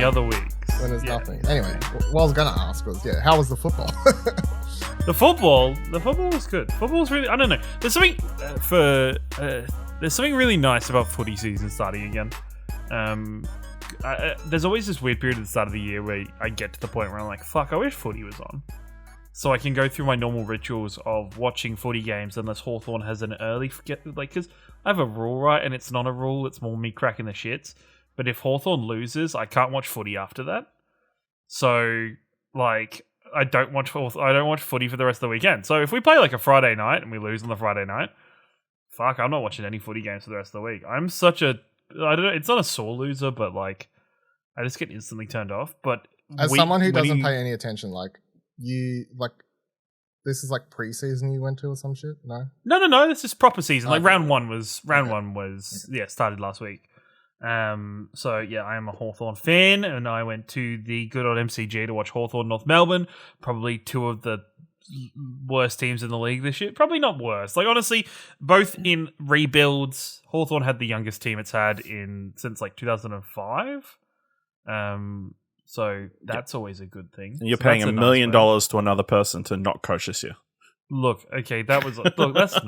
other weeks. When there's nothing. Anyway, what I was going to ask was, how was the football? The football was good. Football was really, I don't know. There's something there's something really nice about footy season starting again. There's always this weird period at the start of the year where I get to the point where I'm like, fuck, I wish footy was on. So I can go through my normal rituals of watching footy games unless Hawthorn has an early because I have a rule, right? And it's not a rule, it's more me cracking the shits. But if Hawthorn loses, I can't watch footy after that. So, like, I don't watch footy for the rest of the weekend. So if we play like a Friday night and we lose on the Friday night, fuck, I'm not watching any footy games for the rest of the week. I'm such a, I don't know, it's not a sore loser, but like, I just get instantly turned off. But as someone who doesn't pay any attention, this is like pre-season you went to or some shit? No, this is proper season. Like round one was started last week. So yeah, I am a Hawthorn fan, and I went to the good old MCG to watch Hawthorn North Melbourne, probably two of the worst teams in the league this year. Probably not worst. Like honestly, both in rebuilds, Hawthorn had the youngest team it's had since like 2005. So that's always a good thing. And you're paying $1 million to another person to not coach this year. Look, okay, that was let's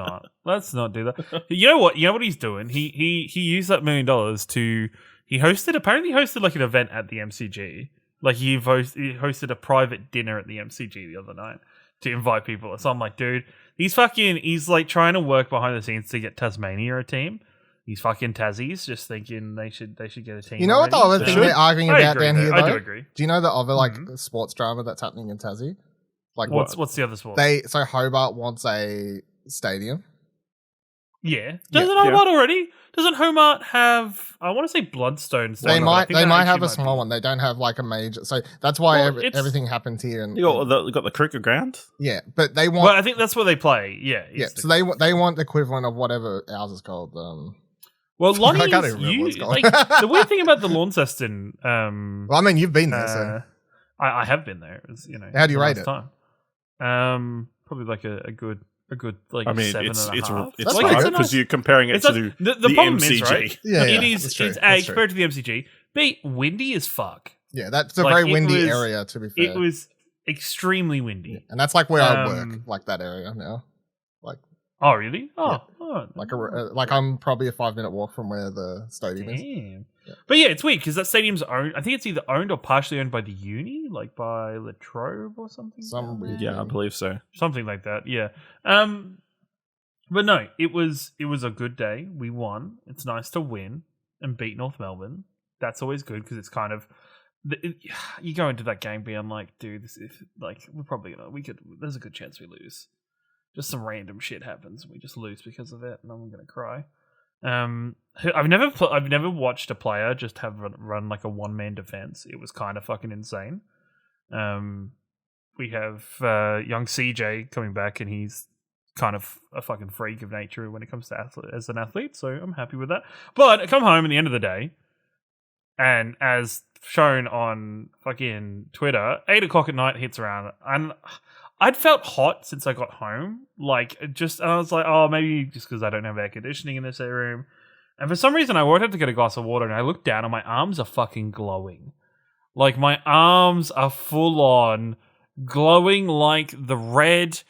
not do that. You know what he's doing? He used that $1 million to he hosted like an event at the MCG. Like he hosted a private dinner at the MCG the other night to invite people. So I'm like, dude, he's like trying to work behind the scenes to get Tasmania a team. He's fucking Tassies, just thinking they should get a team. You know what the other thing they're arguing about down here, though? I do agree. Do you know the other sports drama that's happening in Tassie? Like what's the other sport? So Hobart wants a stadium. Yeah. Doesn't Hobart already? Doesn't Hobart have? I want to say Bloodstone. They might have a small one. They don't have like a major. So that's why everything happens here. And you got the cricket ground. Yeah, but they want. Well, I think that's where they play. Yeah. Yeah. So they want the equivalent of whatever ours is called. Well, Lonnie, I can't even remember what it's called. Like, the weird thing about the Launceston. Well, I mean, you've been there, so I have been there. It was, how do you rate it? Time. Probably like a good like. I mean, 7.5. It's like because you're comparing it to the problem MCG. Is, right? Yeah, it is. It's A compared to the MCG. B, windy as fuck. Yeah, that's a very windy area. To be fair, it was extremely windy, and that's like where I work, like that area now. Like, oh really? Yeah. Like I'm probably a 5-minute walk from where the stadium is. Yeah. But yeah, it's weird because that stadium's owned. I think it's either owned or partially owned by the uni, like by La Trobe or something. I believe so. Something like that. Yeah. But no, it was a good day. We won. It's nice to win and beat North Melbourne. That's always good because it's kind of you go into that game being like, dude, this is like there's a good chance we lose. Just some random shit happens and we just lose because of it, and I'm gonna cry. I've never watched a player just have run like a one-man defense. It was kind of fucking insane. We have young CJ coming back, and he's kind of a fucking freak of nature when it comes to as an athlete. So I'm happy with that. But I come home at the end of the day, and as shown on fucking Twitter, 8:00 at night hits around, and I'd felt hot since I got home. And I was like, oh, maybe just because I don't have air conditioning in this room. And for some reason, I would have to get a glass of water, and I looked down, and my arms are fucking glowing. Like, my arms are full on glowing like the red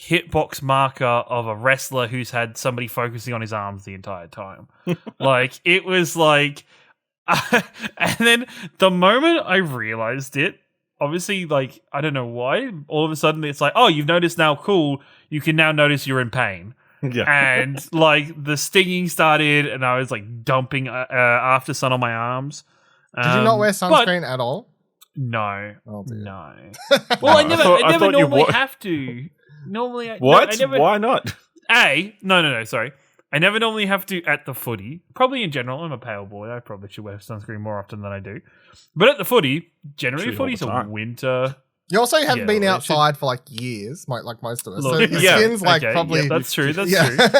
hitbox marker of a wrestler who's had somebody focusing on his arms the entire time. Like, it was like... and then the moment I realized it, obviously, like, I don't know why, all of a sudden it's like, oh, you've noticed now, cool, you can now notice you're in pain. Yeah. And, like, the stinging started, and I was, like, dumping after sun on my arms. Did you not wear sunscreen at all? No. Oh, dear. No. Well, I never normally have to. Normally, what? Why not? No, sorry. I never normally have to at the footy. Probably in general, I'm a pale boy. I probably should wear sunscreen more often than I do. But at the footy, generally footy's a winter. You also haven't been outside for like years, like most of us. So your skin's like probably... Yeah, that's true. True. It's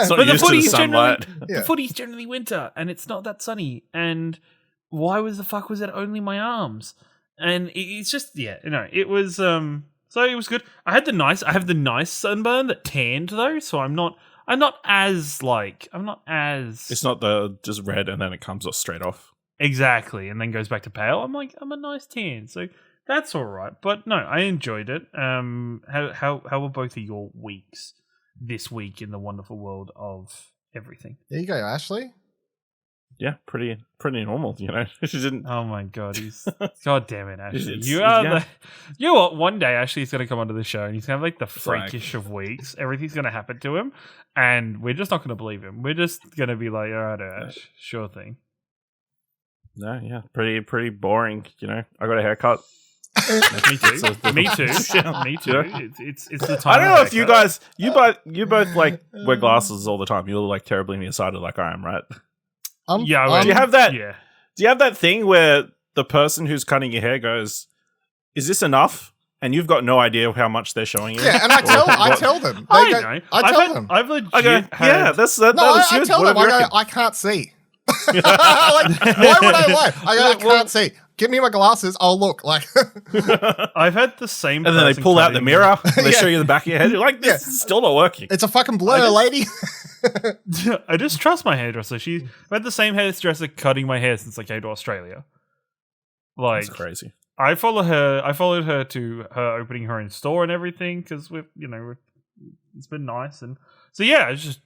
not but used to the sunlight. The footy's generally winter, and it's not that sunny. And why was it only my arms? And it's just, it was... So it was good. I have the nice sunburn that tanned though, so I'm not as... It's not the just red and then it comes off straight off. Exactly, and then goes back to pale. I'm like, I'm a nice tan, so that's all right. But no, I enjoyed it. How were both of your weeks this week in the wonderful world of everything? There you go, Ashley. Yeah, pretty normal. You know, she didn't. Oh my god, he's god damn it, Ashley! It's- You are yeah. the. You know what? One day Ashley's going to come onto the show and he's going to have like the like- freakish of weeks. Everything's going to happen to him, and we're just not going to believe him. We're just going to be like, all right, Ash, sure thing. No, yeah, pretty boring. You know, I got a haircut. Me too. So the- Me too. Me too. Yeah. It's the time. I don't know if you haircut. guys, you both like wear glasses all the time. You're like terribly nearsighted, like I am, right? Yeah, well, Do you have that? Yeah. Do you have that thing where the person who's cutting your hair goes, "Is this enough?" And you've got no idea how much they're showing you. Yeah, and I tell them. I They go- know. I tell them. I've legit I go, had, yeah, that No, was I yours. tell What them. do you I go, reckon? I can't see. Like, why would I lie? I go, I Well- can't see. Give me my glasses. I'll look. Like, I've had the same. And then they person pull out the cutting- mirror and they Yeah. show you the back of your head. You're like, this is still not working. it's a fucking blur, lady. I just trust my hairdresser. I've had the same hairdresser cutting my hair since I came to Australia. Like, That's crazy. I followed her to her opening her own store and everything because it's been nice, and so yeah, it's just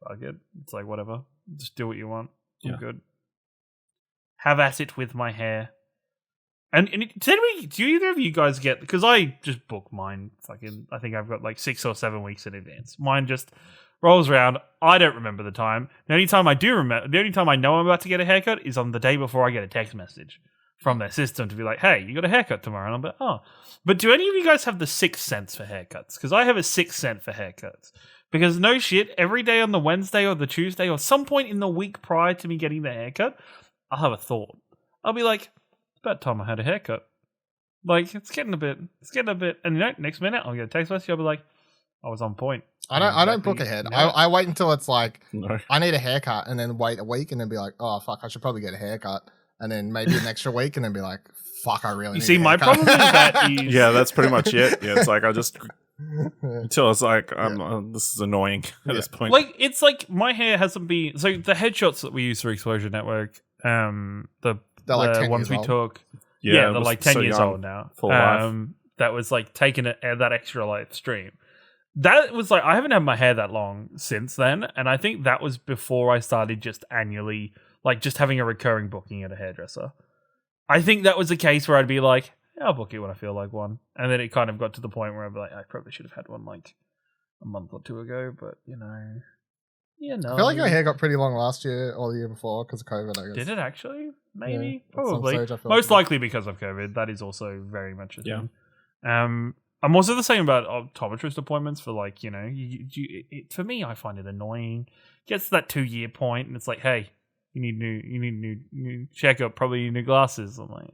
fuck it. It's like whatever, just do what you want. I'm Yeah. good. Have at it with my hair. And do either of you guys get? Because I just book mine. I think I've got like 6 or 7 weeks in advance. Mine just rolls around. I don't remember the time. The only time I do remember, the only time I know I'm about to get a haircut is on the day before I get a text message from their system to be like, "Hey, you got a haircut tomorrow," and I'm like, "Oh." But do any of you guys have the sixth sense for haircuts? Because I have a sixth sense for haircuts. Because no shit, every day on the Wednesday or the Tuesday or some point in the week prior to me getting the haircut, I'll have a thought. I'll be like, "It's about time I had a haircut." Like, it's getting a bit, and next minute I'll get a text message. I'll be like, "I was on point." I don't book ahead. Yeah. I wait until it's like No. I need a haircut, and then wait a week, and then be like, oh fuck, I should probably get a haircut, and then maybe an extra week, and then be like, fuck, I really. You need see, a my haircut. problem is that is Yeah, that's pretty much it. Yeah, it's like I just until it's like this is annoying at this point. like it's like my hair hasn't been so the headshots that we use for Exposure Network, the They're like 10 ones years we old. took, Yeah, it they're was like 10 so years young, old now. full life. That was like taking that extra life stream. That was like I haven't had my hair that long since then, and I think that was before I started just annually like just having a recurring booking at a hairdresser. I think that was the case where I'd be like, "Yeah, I'll book you when I feel like one," and then it kind of got to the point where I'd be like, "I probably should have had one like a month or two ago," but no. I feel like your hair got pretty long last year or the year before because of COVID. I guess. Did it actually? Maybe, Yeah, at some probably. stage I feel Most like likely because of COVID. That is also very much a Yeah. thing. I'm also the same about optometrist appointments for like for me, I find it annoying. Gets to that 2-year point, and it's like, hey, you need new checkup, probably new glasses. I'm like,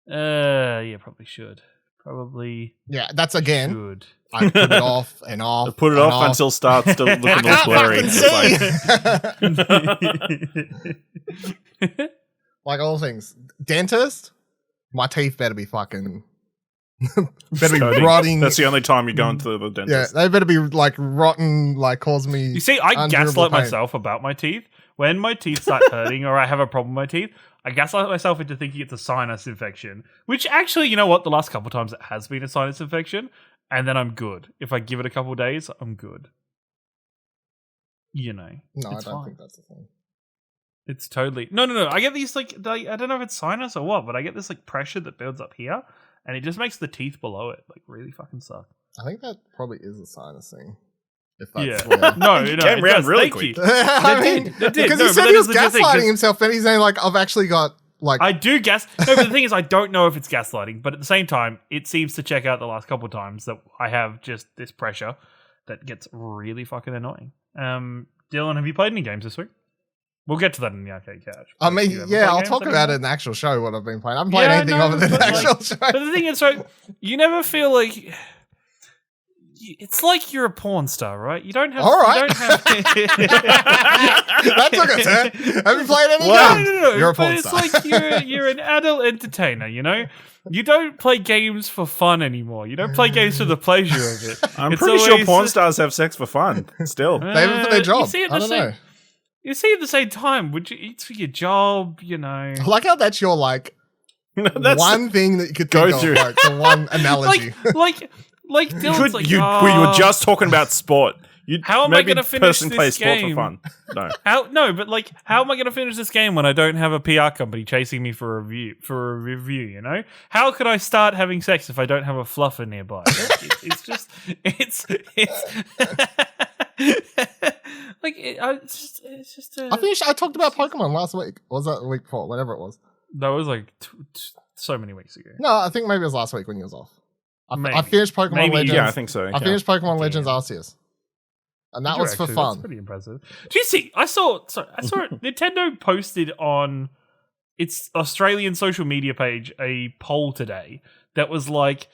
yeah, probably should. Probably Yeah, that's again. should. I put it off and off. Put it and off until it starts to look I a little can't blurry. fucking It's see. like, Like all things, dentist. My teeth better be fucking. better be Coding. rotting. That's the only time you go into the Yeah, dentist. they better be like rotten, like cause me. You see, I unbearable gaslight pain. myself about my teeth. When my teeth start hurting or I have a problem with my teeth, I gaslight myself into thinking it's a sinus infection. Which actually, you know what? The last couple of times it has been a sinus infection. And then I'm good. If I give it a couple of days, I'm good. You know. No, I it's don't fine. think that's the thing. It's totally... No. I get these, like, I don't know if it's sinus or what, but I get this, like, pressure that builds up here. And it just makes the teeth below it, like, really fucking suck. I think that probably is a sinus thing. If that's Yeah. where... No, You it came around does. really Thank quick. you. I They mean, did. They did. because No, he but said that he is was legit thing, 'cause- gaslighting himself, and he's saying like, I've actually got like. I do gas. No, but the thing is, I don't know if it's gaslighting. But at the same time, it seems to check out the last couple of times that I have just this pressure that gets really fucking annoying. Dylan, have you played any games this week? We'll get to that in the arcade couch. I mean, You haven't yeah, played I'll games talk about it anymore? in the actual show. What I've been playing, I haven't played anything other than but, the actual show. But the thing is, so you never feel like it's like you're a porn star, right? You don't have. All right. You don't have, That took a turn. Have you played any Wow. games? No. You're a but porn it's star. like you're an adult entertainer, you know? You don't play games for fun anymore. You don't play games for the pleasure of it. I'm It's pretty sure always- porn stars have sex for fun. Still, They have it for their you job. see it I the don't same- know. You see, at the same time, would you? It's for your job, you know. I like how that's your like That's one thing that you could go think to. of, like the one analogy. like Dylan's like, you were just talking about sport. How am I going to finish this plays sport game? for fun. No. How am I going to finish this game when I don't have a PR company chasing me for a review? You know, how could I start having sex if I don't have a fluffer nearby? It's just. I talked about Pokemon last week. Or was that the week before? Whatever it was. That was like so many weeks ago. No, I think maybe it was last week when you was off. Maybe. I finished Pokemon Maybe, Legends. Yeah, I think so. I finished Pokemon Legends Arceus. And that was for fun. That's pretty impressive. Do you see? I saw it. Nintendo posted on its Australian social media page a poll today that was like,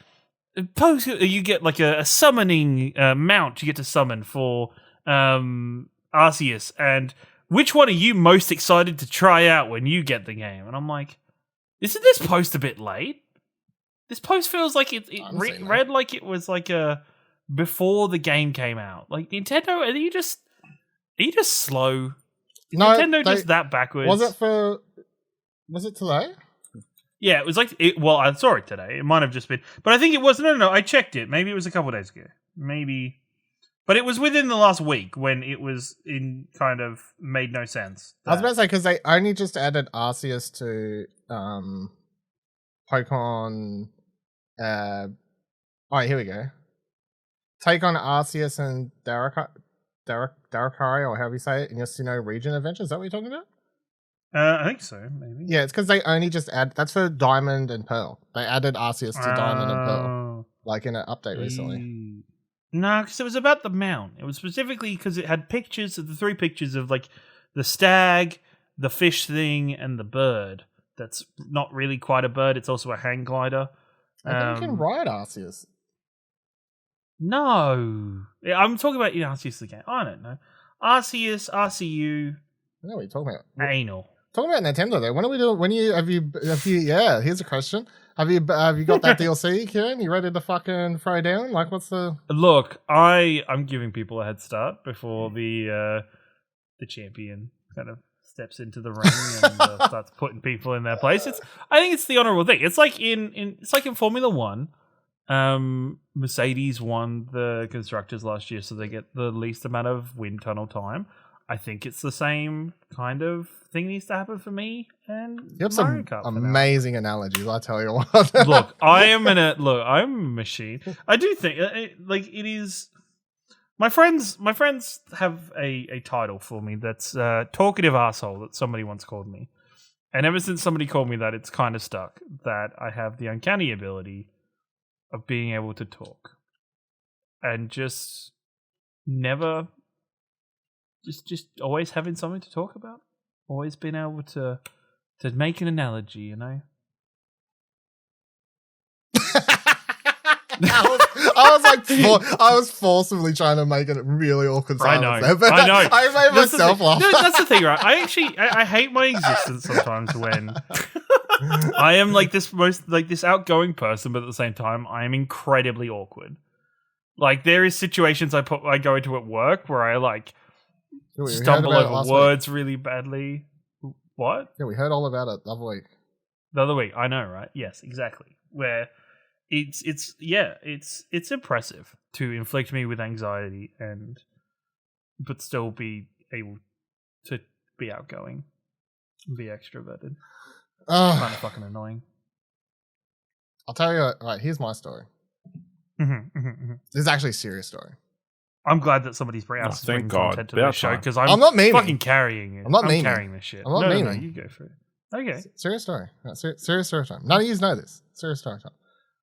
you get like a summoning mount you get to summon for Arceus, and which one are you most excited to try out when you get the game? And I'm like, isn't this post a bit late? This post feels like it read like it was like a before the game came out. Like, Nintendo, are you just slow? Is Nintendo just that backwards? Was it today? Yeah, it was like I saw it today. It might have just been, but I think it was no. I checked it. Maybe it was a couple of days ago. Maybe, but it was within the last week when it was in kind of made no sense. I was about to say because they only just added Arceus to Pokemon. Here we go. Take on Arceus and Darkrai, or however you say it, in your Sinnoh region adventure. Is that what you're talking about? I think so, maybe. Yeah, it's because they only just that's for Diamond and Pearl. They added Arceus to Diamond and Pearl, like in an update recently. No, because it was about the mount. It was specifically because it had pictures of the 3 pictures of like the stag, the fish thing, and the bird. That's not really quite a bird. It's also a hang glider. I think you can ride Arceus. No, I'm talking about Arceus again. I don't know. Arceus, RCU. I know what you're talking about. Anal. Talking about Nintendo though. When are we doing? Have you? Yeah. Here's a question. Have you got that DLC, Ciaran? You ready to fucking throw down? Like, what's the? Look, I'm giving people a head start before the champion kind of steps into the ring and starts putting people in their place. I think it's the honorable thing. It's like in Formula One. Mercedes won the constructors last year, so they get the least amount of wind tunnel time. I think it's the same kind of thing needs to happen for me and you have Mario some Kart amazing analogies. I tell you what. Look, I'm a machine. I do think it is. My friends have a title for me that's talkative asshole that somebody once called me, and ever since somebody called me that, it's kind of stuck. That I have the uncanny ability of being able to talk and just never. Just always having something to talk about. Always being able to make an analogy, you know? I was forcibly trying to make it really awkward silence there, but I know. I made myself laugh. That's the thing, right? I hate my existence sometimes when I am like this outgoing person, but at the same time, I am incredibly awkward. Like, there is situations I go into at work where I like stumble over words really badly. What? Yeah, we heard all about it the other week. The other week, I know, right? Yes, exactly. Where it's impressive to inflict me with anxiety but still be able to be outgoing, and be extroverted. Kind of fucking annoying. I'll tell you. Right, here's my story. This is actually a serious story. I'm glad that somebody's bringing content to the show because I'm not meaning. fucking carrying it. I'm not meaning. carrying this shit. I'm not meaning. No, you go for it. Okay. Serious story. Serious story time. None of you know this. Serious story time.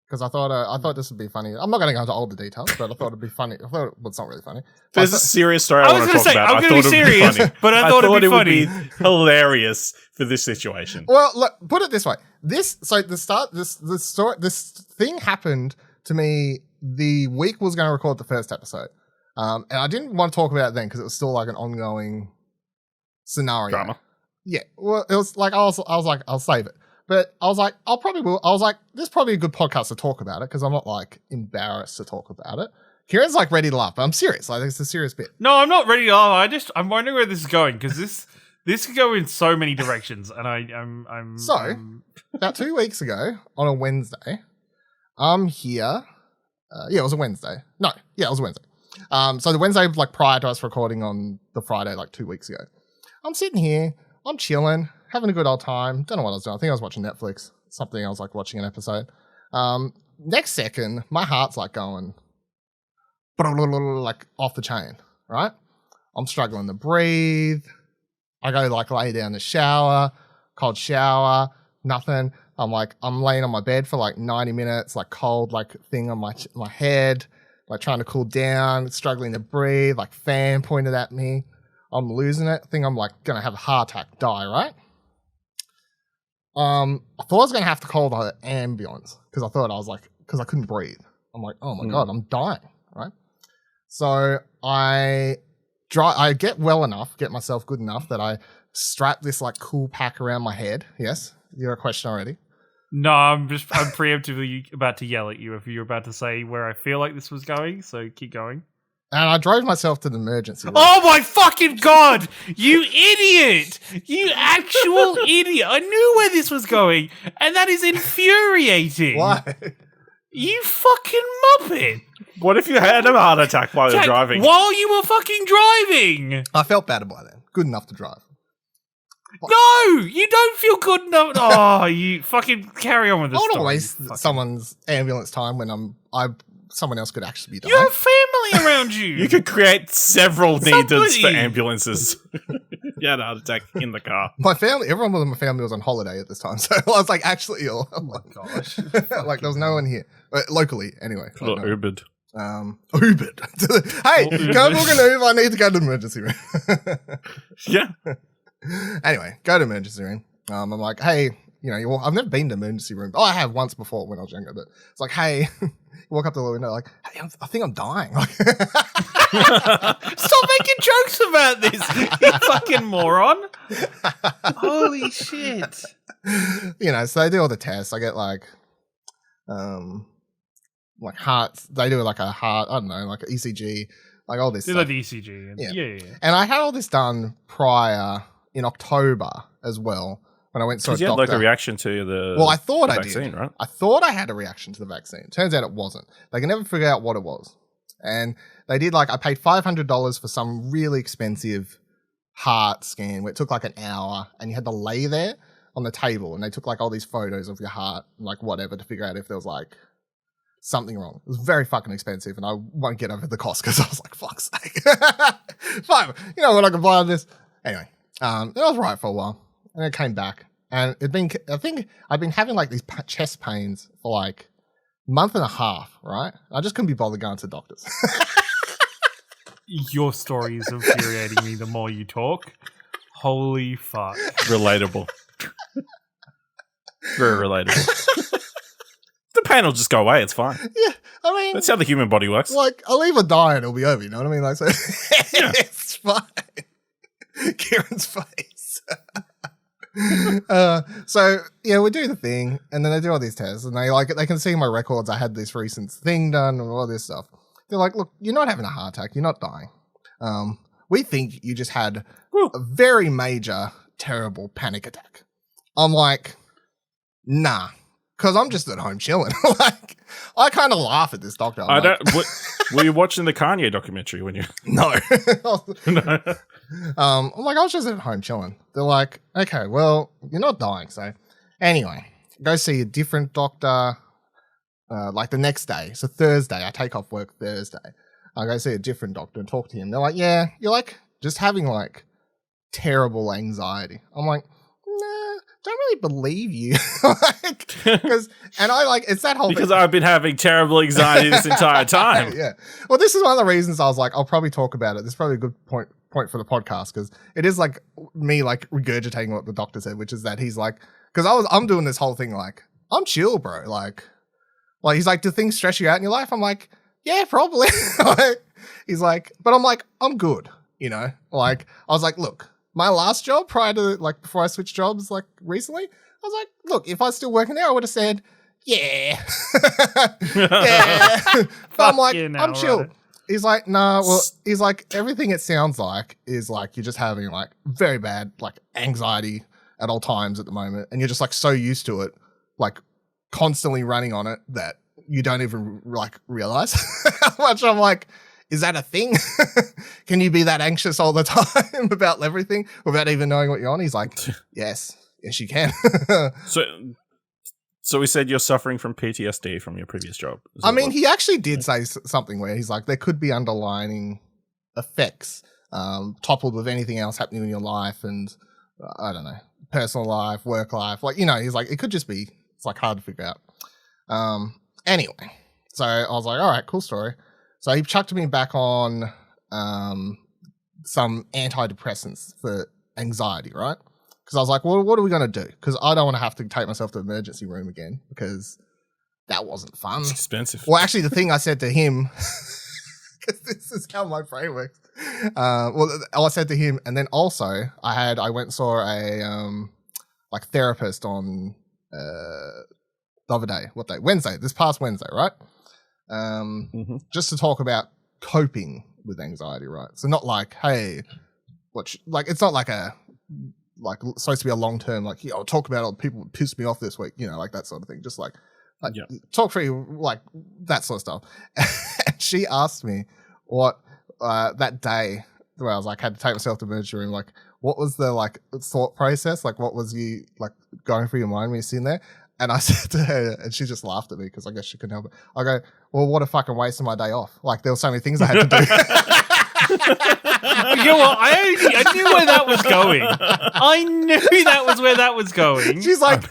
Because I thought this would be funny. I'm not going to go into all the details, but I thought it'd be funny. Well, it's not really funny. There's a serious story I want to talk about. I'm going to be serious, but I thought it'd be funny. Would be hilarious for this situation. Well, look, put it this way. This thing happened to me the week we was going to record the first episode. And I didn't want to talk about it then because it was still like an ongoing scenario. Drama. Yeah. Well, it was like, I was like, I'll save it. But I was like, I was like, this is probably a good podcast to talk about it because I'm not like embarrassed to talk about it. Kieran's like ready to laugh, but I'm serious. Like, it's a serious bit. No, I'm not ready to laugh. I'm wondering where this is going because this could go in so many directions, and I'm about 2 weeks ago on a Wednesday, I'm here. It was a Wednesday. No, yeah, it was a Wednesday. So the Wednesday, like, prior to us recording on the Friday, like 2 weeks ago, I'm sitting here, I'm chilling, having a good old time. Don't know what I was doing. I think I was watching Netflix. Something I was like watching an episode. Next second, my heart's like going like off the chain, right? I'm struggling to breathe. I go like lay down in the shower, cold shower, nothing. I'm laying on my bed for like 90 minutes, like cold, like thing on my head, like trying to cool down, struggling to breathe, like fan pointed at me. I'm losing it. I think I'm like going to have a heart attack, die, right? I thought I was going to have to call the ambulance because I couldn't breathe. I'm like, oh my God, I'm dying, right? So I get well enough, get myself good enough that I strap this like cool pack around my head. Yes? You're a question already. No, I'm preemptively about to yell at you if you're about to say where I feel like this was going, so keep going. And I drove myself to the emergency room. Oh my fucking God! You idiot! You actual idiot! I knew where this was going, and that is infuriating. Why? You fucking muppet! What if you had a heart attack while you're driving? While you were fucking driving! I felt better by then. Good enough to drive. No! You don't feel good enough. Oh, you fucking carry on with this. I don't want to waste someone's ambulance time when someone else could actually be dying. You have family around you. You could create several needs for ambulances. You had a heart attack in the car. Everyone in my family was on holiday at this time, so I was like actually ill. Oh my gosh. Like there was no one here. Locally, anyway. Or Ubered. Ubered. Hey, go book an Uber. I need to go to the emergency room. Yeah. Anyway, go to emergency room. I'm like, hey, I've never been to emergency room. Oh, I have once before when I was younger, but it's like, hey, you walk up to the window like, hey, I think I'm dying. Stop making jokes about this, you fucking moron. Holy shit. So they do all the tests. I get like hearts. They do like a heart, I don't know, like an ECG, like all this do stuff. the ECG. Yeah. And I had all this done prior in October as well when I went to a doctor. You had like a reaction to the I thought I vaccine, did. Right? I thought I had a reaction to the vaccine. Turns out it wasn't. They can never figure out what it was. And they did I paid $500 for some really expensive heart scan where it took like an hour and you had to lay there on the table and they took like all these photos of your heart, like whatever, to figure out if there was like something wrong. It was very fucking expensive and I won't get over the cost because I was like, fuck's sake. Fine. You know what I can buy on this? Anyway, it was right for a while and it came back and I think I've been having like these chest pains for like a month and a half, right? I just couldn't be bothered going to doctors. Your story is infuriating me the more you talk. Holy fuck. Relatable. Very relatable. The pain will just go away. It's fine. Yeah, I mean... That's how the human body works. Like, I'll either die and it'll be over, you know what I mean? Like, so Yeah. it's fine. Kieran's face. So, we do the thing, and then they do all these tests, and they can see my records. I had this recent thing done and all this stuff. They're like, look, you're not having a heart attack. You're not dying. We think you just had a very major, terrible panic attack. I'm like, nah, because I'm just at home chilling. Like, I kind of laugh at this doctor. Were you watching the Kanye documentary when you? No. No. I'm like, I was just at home chilling. They're like, okay, well, you're not dying. So anyway, go see a different doctor. Like the next day, so Thursday, I take off work Thursday. I go see a different doctor and talk to him. They're like, yeah, you're like just having like terrible anxiety. I'm like, nah, don't really believe you. It's that whole because thing. I've been having terrible anxiety this entire time. Yeah. Well, this is one of the reasons I was like, I'll probably talk about it. This is probably a good point for the podcast because it is like me like regurgitating what the doctor said, which is that he's like, because I'm doing this whole thing like, I'm chill, bro. Like he's like, do things stress you out in your life? I'm like, yeah, probably. He's like, but I'm like, I'm good, Like, I was like, look, my last job prior to, like, before I switched jobs, like, recently, I was like, look, if I was still working there, I would have said, yeah. Yeah. But I'm like, you now, I'm chill. right? He's like, nah, well, he's like, everything it sounds like is like you're just having like very bad like anxiety at all times at the moment. And you're just like so used to it, like constantly running on it that you don't even like realize how much. I'm like, is that a thing? Can you be that anxious all the time about everything without even knowing what you're on? He's like, yes, you can. So we said you're suffering from PTSD from your previous job. I mean, he actually did say something where he's like, there could be underlying effects toppled with anything else happening in your life and, I don't know, personal life, work life. Like, you know, he's like, it could just be, it's like hard to figure out. Anyway, so I was like, all right, cool story. So he chucked me back on some antidepressants for anxiety, right? Because I was like, well, what are we going to do? Because I don't want to have to take myself to the emergency room again because that wasn't fun. It's expensive. Well, actually, the thing I said to him, because this is how my brain works. I said to him, and then also I went and saw a like therapist on the other day. What day? Wednesday. This past Wednesday, right? Just to talk about coping with anxiety, right? So not like, hey, like it's not like supposed to be a long term, like, I'll talk about all the people who pissed me off this week, you know, like that sort of thing. Just like talk through like that sort of stuff. And she asked me what that day where I was like, had to take myself to the emergency room, like, what was the like thought process? Like, what was you like going through your mind when you're sitting there? And I said to her, and she just laughed at me because I guess she couldn't help it. I go, well, what a fucking waste of my day off. Like, there were so many things I had to do. You know what? I knew where that was going. I knew that was where that was going. She's like,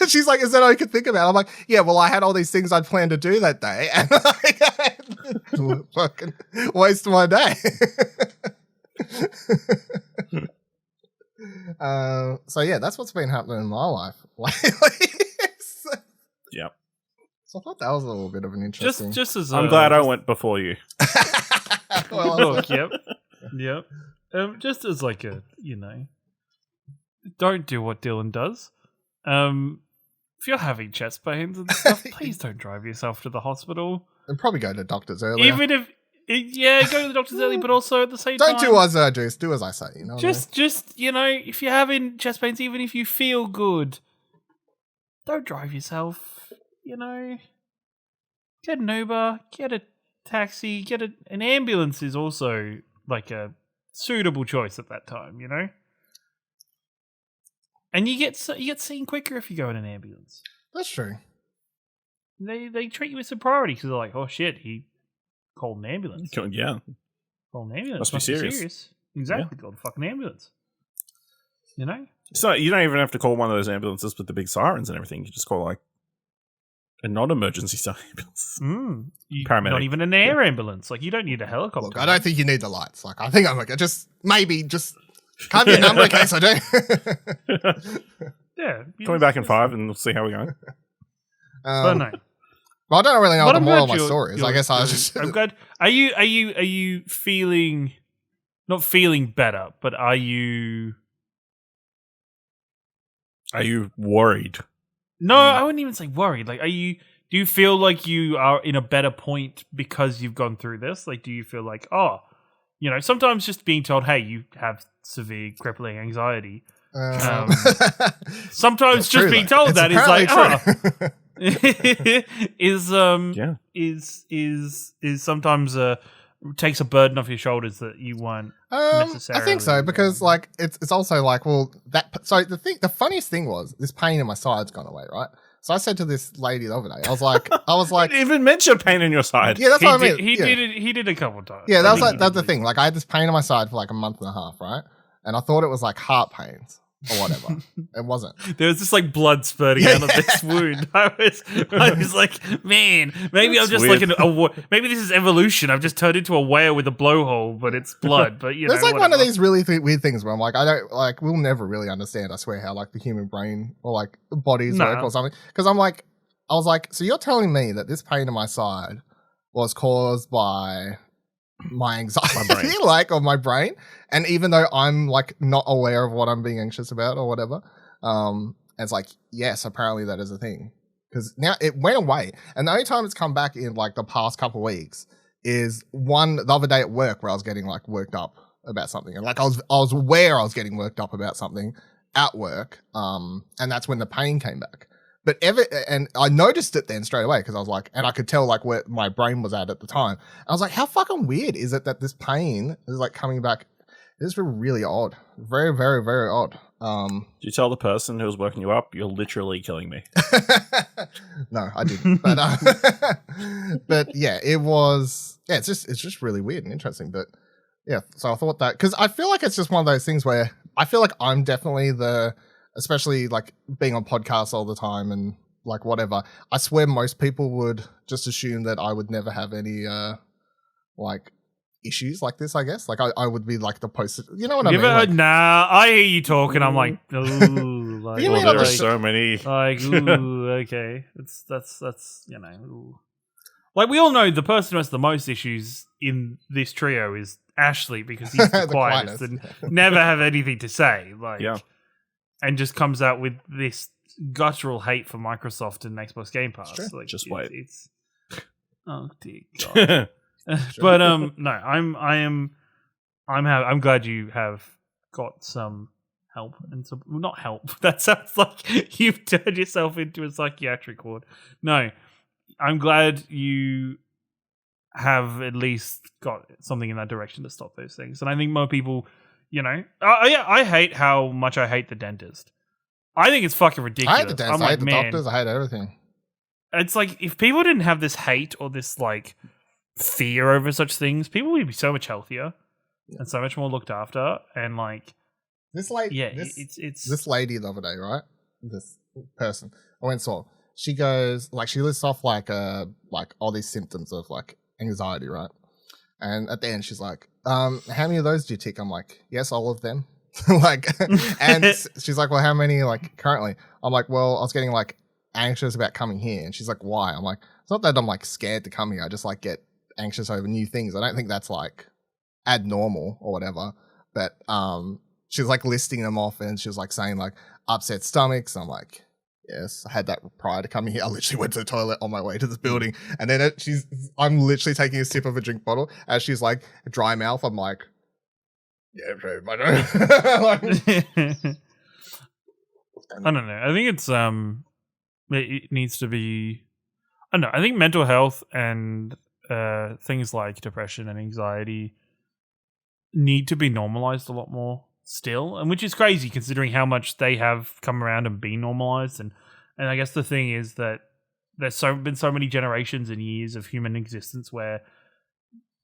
she's like, is that all you could think about? I'm like, yeah, well, I had all these things I'd planned to do that day. And like, fucking waste of my day. So yeah, that's what's been happening in my life lately. Yep. So I thought that was a little bit of an interesting. Just as I'm glad I went before you. Well, look, yep. Just as like a, you know, don't do what Dylan does. If you're having chest pains and stuff, please don't drive yourself to the hospital. and probably go to doctors earlier. Even if, go to the doctors early, but also at the same time, don't do as I do, do as I say. You know, just you know, if you're having chest pains, even if you feel good, don't drive yourself. You know, get an Uber, get a taxi, an ambulance is also like a suitable choice at that time. You know, and you get seen quicker if you go in an ambulance. That's true. They treat you with some priority because they're like, oh shit, he called an ambulance. Yeah. Called an ambulance. Must be serious. Exactly. Yeah. Called a fucking ambulance. You know? So you don't even have to call one of those ambulances with the big sirens and everything. You just call like a non-emergency ambulance. Paramedic. Not even an air ambulance. Like, you don't need a helicopter. Look, I don't think you need the lights. Like, I think I'm like, just can't be a number in case I do. Yeah. Call me back in 5 and we'll see how we go. But no. Well, I don't really know what the moral of my story is. I guess I was just. I'm glad. Are you feeling, not feeling better, but are you worried? No, I wouldn't even say worried. Like, do you feel like you are in a better point because you've gone through this? Like, do you feel like, you know, sometimes just being told, hey, you have severe crippling anxiety. Sometimes just being told that is like, is sometimes takes a burden off your shoulders that you weren't necessarily. I think so, because like it's also like, well, the funniest thing was this pain in my side's gone away, right? So I said to this lady the other day, I was like, you didn't even mention pain in your side. Yeah, that's what I mean. He did a couple of times. Yeah, that's the thing. Like, I had this pain in my side for like a month and a half, right? And I thought it was like heart pains or whatever. It wasn't. There was just like blood spurting out of this wound. I was like, man, maybe I'm just weird. Maybe this is evolution. I've just turned into a whale with a blowhole, but it's blood. But you know, it's like whatever. one of these really weird things where I'm like, we'll never really understand, I swear, how like the human brain or like bodies work or something. Because I was like, so you're telling me that this pain in my side was caused by my anxiety, or my brain, and even though I'm like not aware of what I'm being anxious about or whatever, it's like, yes, apparently that is a thing. because now it went away, and the only time it's come back in like the past couple of weeks is the other day at work where I was getting like worked up about something, and like I was aware I was getting worked up about something at work, and that's when the pain came back. But and I noticed it then straight away because I was like, and I could tell like where my brain was at the time. I was like, how fucking weird is it that this pain is like coming back? It's really odd, very, very, very odd. Did you tell the person who was working you up, you're literally killing me? No, I didn't. But but yeah, it was. Yeah, it's just really weird and interesting. But yeah, so I thought that because I feel like it's just one of those things where I feel like I'm definitely especially like being on podcasts all the time and like whatever. I swear most people would just assume that I would never have any like issues like this, I guess. Like I would be like the poster, you know what I mean? Like, nah, I hear you talking. I'm like, ooh, like, You mean Well, there are like- so many. like, ooh, okay, that's you know, ooh. Like we all know the person who has the most issues in this trio is Ashley because he's the The quietest and never have anything to say. Like, Yeah. and just comes out with this guttural hate for Microsoft and Xbox Game Pass. It's true. Like, Just wait. It's oh dear God. But no, I'm glad you have got some help and some not help. That sounds like you've turned yourself into a psychiatric ward. No, I'm glad you have at least got something in that direction to stop those things. And I think more people, you know, I hate how much I hate the dentist. I think it's fucking ridiculous. I hate the dentist, I hate the doctors, I hate everything. It's like if people didn't have this hate or this like fear over such things, people would be so much healthier and so much more looked after. And like, This lady, yeah, it's it's this lady the other day, right? This person I went and saw. She goes like she lists off like all these symptoms of like anxiety, right? And at the end, she's like, "How many of those do you tick?" I'm like, "Yes, all of them." Like, and she's like, "Well, how many like currently?" I'm like, "Well, I was getting like anxious about coming here," and she's like, "Why?" I'm like, "It's not that I'm like scared to come here. I just like get anxious over new things. I don't think that's like abnormal or whatever." But she was like listing them off, and she was like saying like upset stomachs. I'm like, yes, I had that prior to coming here. I literally went to the toilet on my way to this building, and then I'm literally taking a sip of a drink bottle as she's like dry mouth. I'm like, yeah, bro, I know. Like, I don't know. I think it's it needs to be. I don't know. I think mental health and things like depression and anxiety need to be normalized a lot more still, and which is crazy considering how much they have come around and been normalized. And I guess the thing is that there's been so many generations and years of human existence where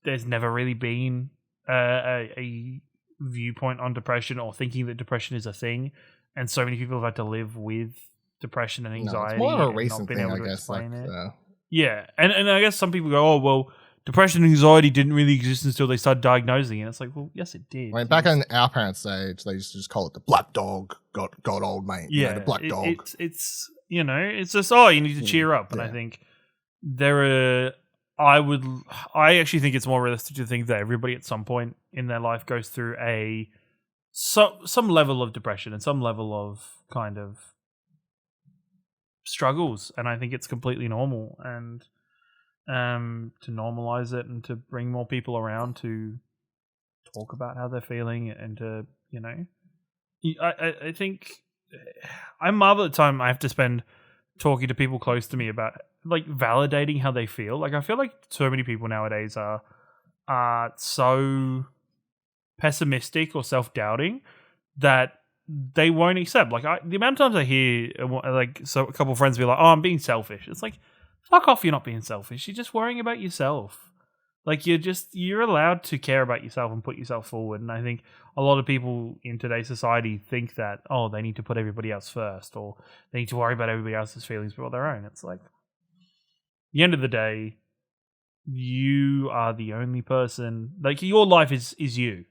there's never really been a viewpoint on depression or thinking that depression is a thing, and so many people have had to live with depression and anxiety. it's more of a and recent not been thing, able I to guess. Like, explain it. Yeah, and I guess some people go, oh well, depression and anxiety didn't really exist until they started diagnosing it. It's like, well, yes, it did. I mean, back in our parents' age, they used to just call it the black dog got old mate. Yeah, you know, the black dog. It's you know, it's just you need to cheer up. And I think I actually think it's more realistic to think that everybody at some point in their life goes through some level of depression and some level of kind of struggles, and I think it's completely normal. And to normalize it and to bring more people around to talk about how they're feeling and to, you know, I think I marvel at the time I have to spend talking to people close to me about like validating how they feel. Like I feel like so many people nowadays are so pessimistic or self-doubting that they won't accept. Like the amount of times I hear like a couple of friends be like, "Oh, I'm being selfish." It's like, fuck off, you're not being selfish. You're just worrying about yourself. Like you're allowed to care about yourself and put yourself forward. And I think a lot of people in today's society think that, oh, they need to put everybody else first or they need to worry about everybody else's feelings before their own. It's like, at the end of the day, you are the only person, like your life is you.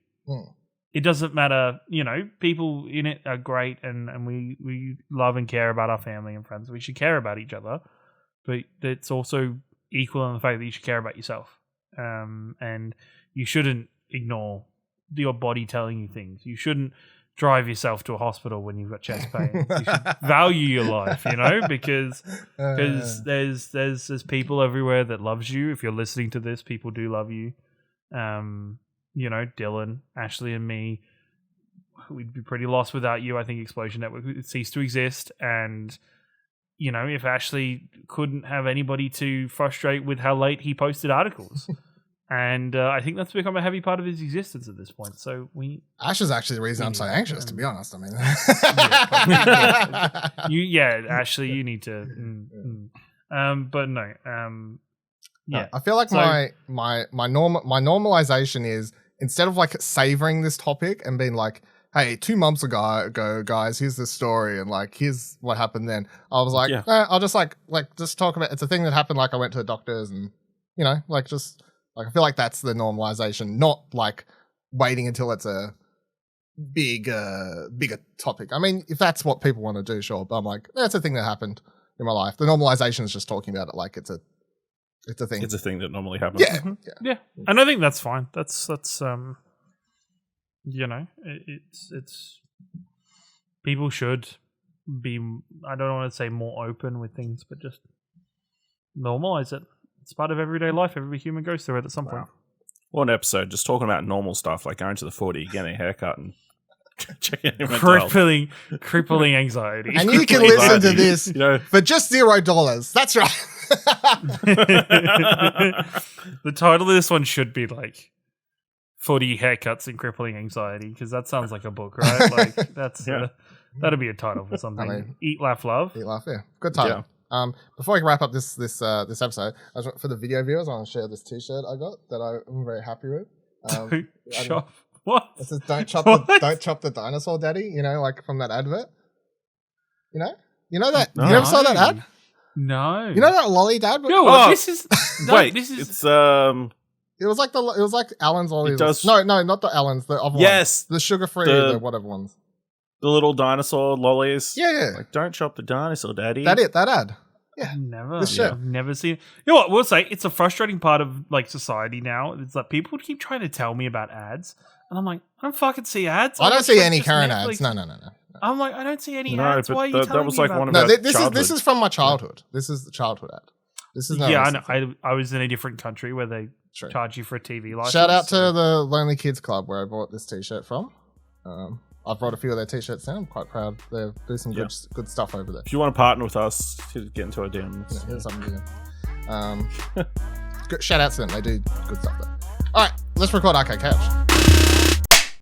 It doesn't matter, you know, people in it are great and we love and care about our family and friends. We should care about each other. But it's also equal in the fact that you should care about yourself. And you shouldn't ignore your body telling you things. You shouldn't drive yourself to a hospital when you've got chest pain. You should value your life, because there's people everywhere that loves you. If you're listening to this, people do love you. Dylan, Ashley, and me, we'd be pretty lost without you. I think Explosion Network would cease to exist. And, if Ashley couldn't have anybody to frustrate with how late he posted articles. And I think that's become a heavy part of his existence at this point. So Ash is actually the reason I'm so anxious, to be honest. I mean, Ashley, you need to. But no, yeah. I feel like my normalization is, instead of like savoring this topic and being like, hey, 2 months ago, guys, here's the story and like here's what happened then. I was like, I'll just just talk about it's a thing that happened. Like I went to the doctors and I feel like that's the normalization, not like waiting until it's a bigger topic. I mean, if that's what people want to do, sure. But I'm like, that's a thing that happened in my life. The normalization is just talking about it like it's a thing. It's a thing that normally happens. Yeah. And I think that's fine. That's it's people should be, I don't want to say more open with things, but just normalize it. It's part of everyday life. Every human goes through it at some point. One episode just talking about normal stuff like going to the 40, getting a haircut, and checking your mental health. Crippling anxiety. And you can listen to this for just $0. That's right. The title of this one should be like 40 haircuts and crippling anxiety, because that sounds like a book, right? Like that's that'd be a title for something. I mean, Eat, Laugh, Love. Eat, Laugh, good title. Yeah. Before we wrap up this episode, for the video viewers, I want to share this T-shirt I got that I'm very happy with. What? It says don't chop the dinosaur, Daddy. Like from that advert. You know that. No. You never saw that ad? No. You know that lolly dad? This is. No, wait, this is. It's It was like Allen's lolly. No, not the Allen's. The other yes, ones. The sugar-free, the whatever ones. The little dinosaur lollies. Yeah. Like, don't chop the dinosaur, Daddy. That ad. Yeah. Never seen it. You know what? We'll say it's a frustrating part of like society now. It's like people keep trying to tell me about ads, and I'm like, I don't fucking see ads. I don't see any current ads. No. I'm like, I don't see any ads. Why are you telling that was me like about one of No, our this is from my childhood. This is the childhood ad. This is I know. I was in a different country where they charge you for a TV license. Shout out to the Lonely Kids Club where I bought this T-shirt from. I've brought a few of their T-shirts down. I'm quite proud. They do some good stuff over there. If you want to partner with us, get into our DMs. Here's something to do. Shout out to them. They do good stuff there. All right, let's record Arcade Couch.